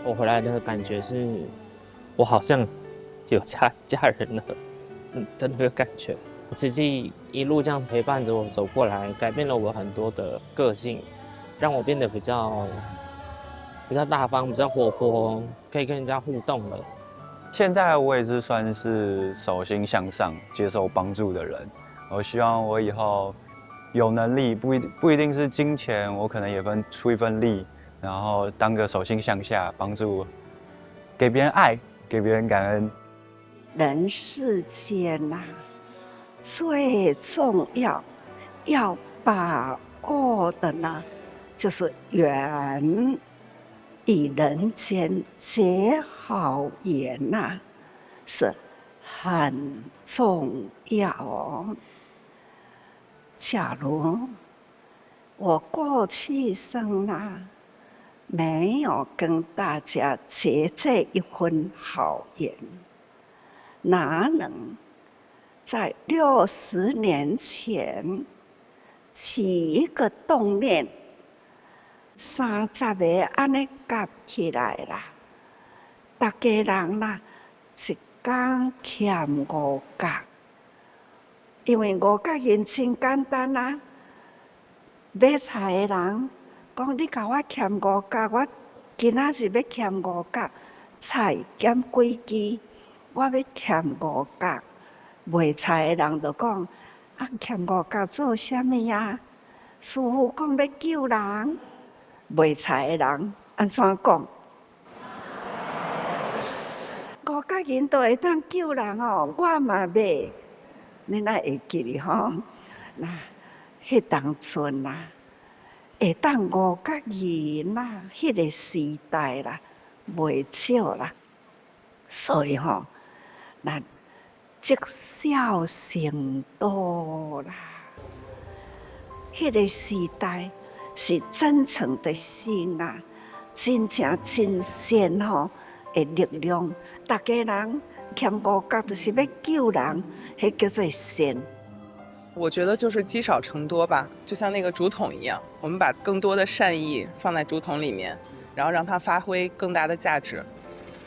我回来的感觉是，我好像有家人了的那个感觉。实际一路这样陪伴着我走过来，改变了我很多的个性，让我变得比较大方，比较活泼，可以跟人家互动了。现在我也是算是手心向上、接受帮助的人。我希望我以后有能力，不一定是金钱，我可能也出一份力，然后当个手心向下，帮助给别人爱，给别人感恩。人世间呐、最重要把握的呢，就是缘，与人间结好缘呐、是很重要哦。假如我过去生啊，没有跟大家结这一份好缘，哪能在60年前起一个动念，30个安尼夹起来啦，大家人啦，一天欠5角，因为5角银真简单啊。买菜的人讲：“你甲我欠5角，我今仔日要欠5角，菜减几支，我要欠5角。”卖菜的人就讲：“啊，欠5角做啥物啊？”师傅讲要救人，卖菜的人安怎讲？5角银都会当救人哦，我嘛买，你哪会记哩吼？那迄当阵啦，会当5角银啦，迄个时代啦，袂少啦，所以吼，咱积少成多啦。迄个时代是真诚的心啊，真正真善吼的力量。大家人欠5角，就是要救人，迄叫做善。我觉得就是积少成多吧，就像那个竹筒一样，我们把更多的善意放在竹筒里面，然后让它发挥更大的价值。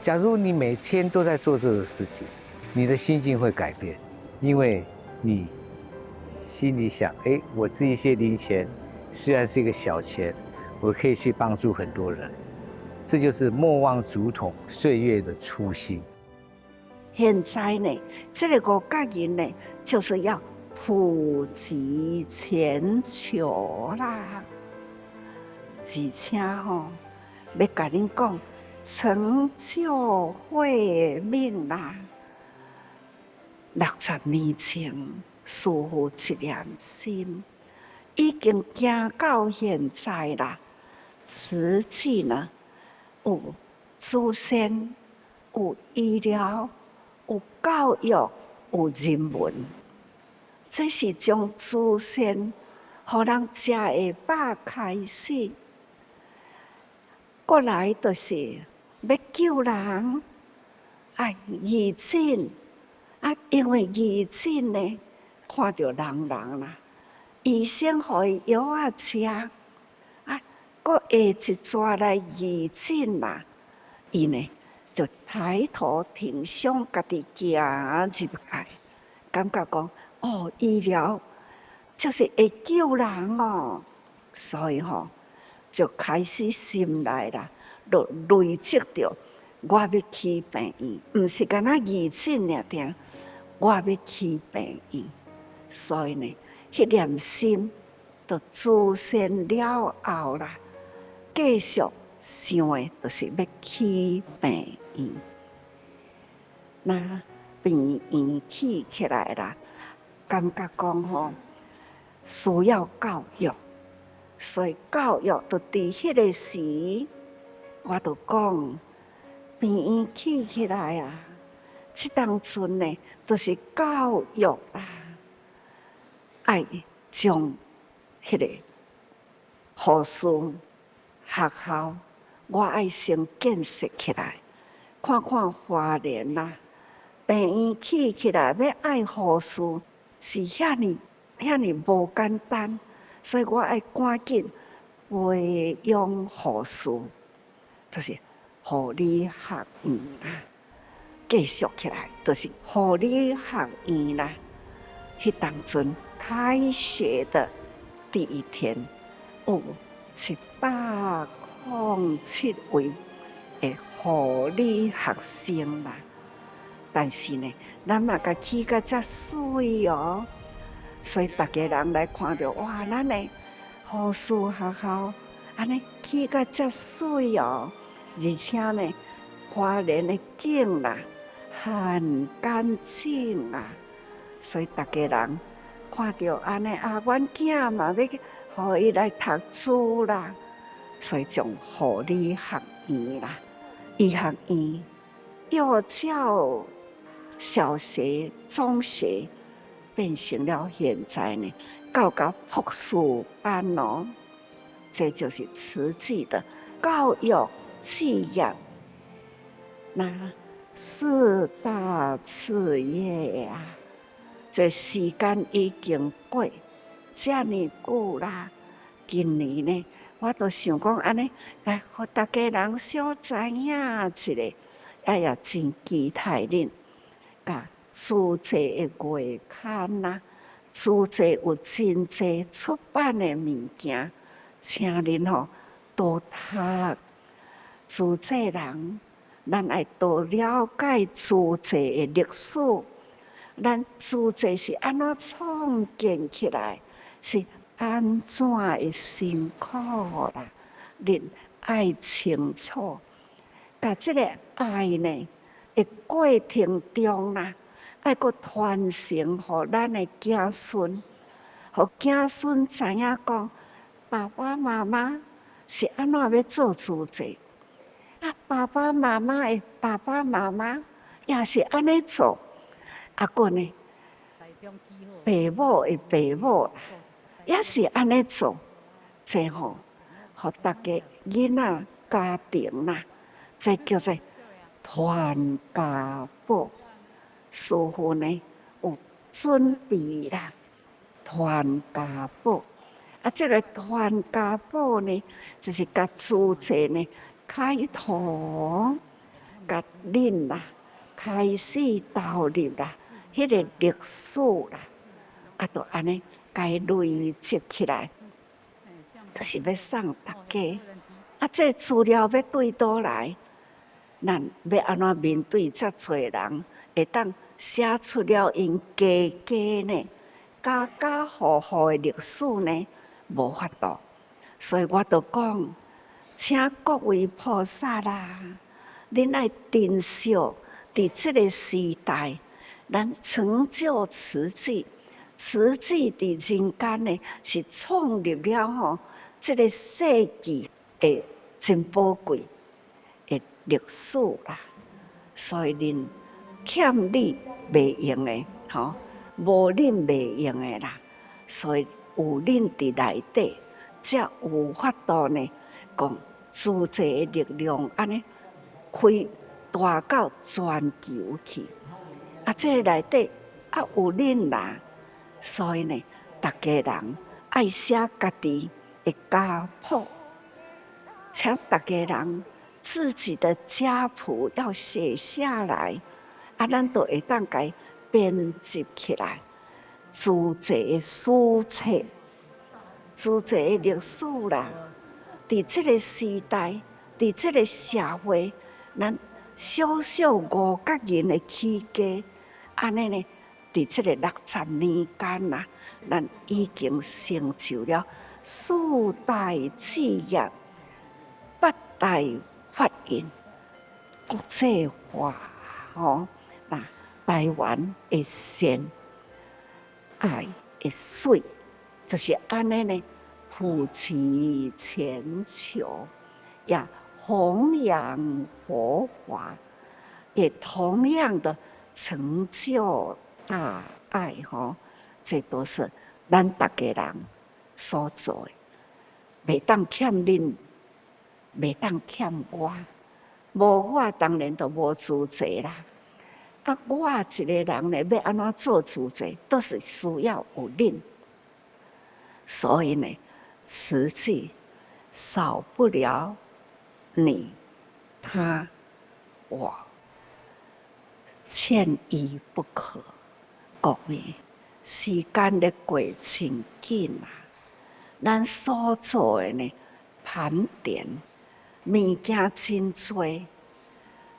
假如你每天都在做这个事情，你的心境会改变，因为你心里想：我这一些零钱虽然是一个小钱，我可以去帮助很多人。这就是莫忘竹筒岁月的初心。现在呢，这个5角银呢，就是要普及全球啦，而且吼，要甲恁讲，成就慧命啦。60年前，师父一念心，已经行到现在啦。实际呢，有祖先，有医疗，有教育，有人文。这是从祖先互人食的饱开始，过来就是要救人，义诊因为义诊呢，看到人啦，医生互伊药仔吃，搁下一抓来义诊啦，伊呢就抬头挺胸，家己行入来，感觉讲。医疗就是会救人哦，所以吼就开始心内啦，就累积着我要去病院，毋是干那义诊尔定，我要去病院，所以呢，迄念心就出现了后啦，继续想的就是要去病院，那病院起来啦。感觉讲吼，需要教育，所以教育就伫迄个时，我就讲，病院起来啊，这当阵呢，就是教育啦，爱将迄个护士学校，我爱先建设起来，看看花莲啦，病院起来要爱护士。是遐尼无简单，所以我爱赶紧培养护士，就是护理学院啦，继续起来就是护理学院啦。迄当阵开学的第一天，有707位的护理学生啦。但是呢，咱嘛甲起甲遮水哦，所以大家人来看到哇，咱的护士学校安尼起甲遮水哦，而且呢，花莲的景啦很干净啊，所以大家人看到安尼啊，阮囝嘛要互伊来读书啦，所以从护理学院啦、医学院、幼教、小学、中学，变成了现在呢，到博士班哦，这就是慈济的教育企业，那4大事业啊，这时间已经过这么久啦。今年呢，我都想讲安尼，来互大家人小知影一下，也真期待恁。甲书济的月刊啦，书济有真济出版的物件，请恁吼多读。书济人，咱爱多了解书济的历史。咱书济是安怎创建起来，是安怎的辛苦啦？恁爱清楚，甲这个爱呢？的过程中啦，爱阁传承互咱的子孙，互子孙知影讲，爸爸妈妈是安怎要做书济，啊，爸爸妈妈的爸爸妈妈也是安尼做，啊个呢，爸母的爸母也是安尼做，这吼，互大家囡仔家庭啦，这叫做传家宝，师父呢有准备啦，传家宝。啊，这个传家宝呢，就是甲书济呢开头，甲恁啦开始投入啦，迄个历史啦，啊，都安尼该累积起来，就是要送大家。啊，这资料要对倒来？咱要安怎面对遮侪人，会当写出了因家家呢、家家户户的历史呢，无法度。所以我就讲，请各位菩萨啦，恁爱珍惜伫这个时代，咱成就慈济，慈济伫人间呢是创立了吼，这个世纪的真宝贵的历史啦，所以恁欠你袂用的，吼，无恁袂用的啦。所以有恁伫内底，才有法度呢，讲书济的力量安尼开大到全球去。啊，这内底啊有恁啦，所以呢，大家人爱写家己的家谱，请大家人。自己的家谱要写下来，啊，咱就会当甲编辑起来，书济的书册、书济的历史啦。伫这个时代，伫这个社会，咱小小5角人的起家，安尼呢，伫这个60年间啦，咱已经成就了4大企业、8大发展国际化，吼，那台湾的善、爱的水，就是安尼呢，普及全球，也弘扬佛法，也同样的成就大爱，吼，这都是咱大家人所做的，袂当欠恁。袂当欠我，无我当然就无书济啦。啊，我一个人呢，要安怎做书济，都是需要有恁。所以呢，慈济少不了你，他、我欠一不可。各位，时间咧过真紧啊！咱所做的呢，盘点物件真多。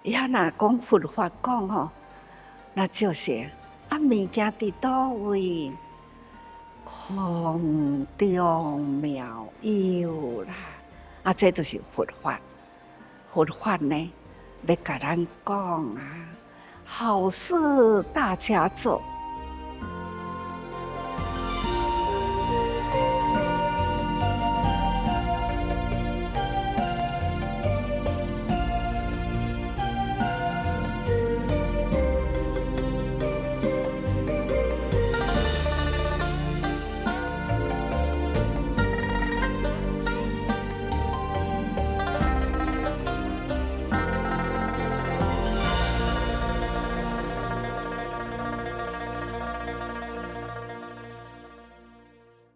也若讲佛法讲吼，那就是物件伫倒位，空中妙有啦。这就是佛法。佛法呢，要甲咱讲啊，好事大家做。